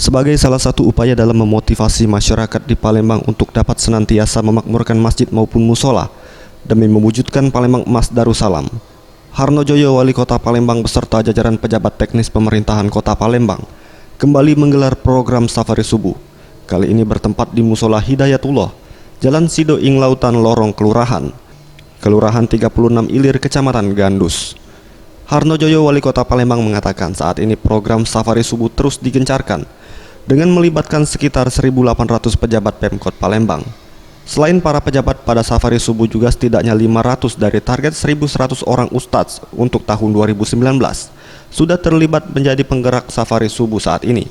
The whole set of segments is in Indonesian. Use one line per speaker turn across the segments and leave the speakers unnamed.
Sebagai salah satu upaya dalam memotivasi masyarakat di Palembang untuk dapat senantiasa memakmurkan masjid maupun musola demi mewujudkan Palembang Emas Darussalam, Harnojoyo, Wali Kota Palembang beserta jajaran pejabat teknis pemerintahan Kota Palembang kembali menggelar program Safari Subuh. Kali ini bertempat di Musola Hidayatullah, Jalan Sido Ing Lautan Lorong Kelurahan 36 Ilir, Kecamatan Gandus. Harnojoyo, Wali Kota Palembang mengatakan saat ini program Safari Subuh terus digencarkan dengan melibatkan sekitar 1.800 pejabat Pemkot Palembang. Selain para pejabat, pada Safari Subuh juga setidaknya 500 dari target 1.100 orang ustadz untuk tahun 2019 sudah terlibat menjadi penggerak Safari Subuh saat ini.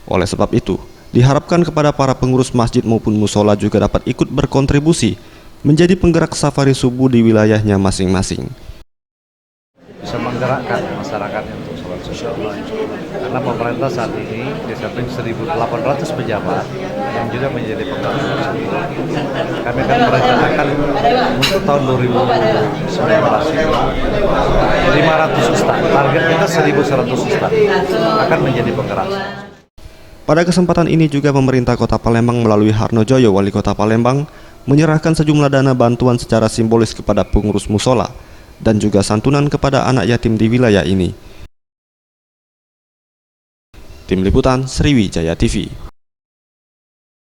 Oleh sebab itu, diharapkan kepada para pengurus masjid maupun musola juga dapat ikut berkontribusi menjadi penggerak Safari Subuh di wilayahnya masing-masing.
Bisa menggerakkan masyarakatnya untuk sholat subuh, karena pemerintah saat ini di samping 1.800 pejabat yang juga menjadi penggerak subuh, kami akan merencanakan untuk tahun 2019 ini 500 ustaz, target kita 1.100 ustaz akan menjadi penggerak.
Pada kesempatan ini juga pemerintah Kota Palembang melalui Harnojoyo, Wali Kota Palembang, menyerahkan sejumlah dana bantuan secara simbolis kepada pengurus musola dan juga santunan kepada anak yatim di wilayah ini. Tim Liputan Sriwijaya TV.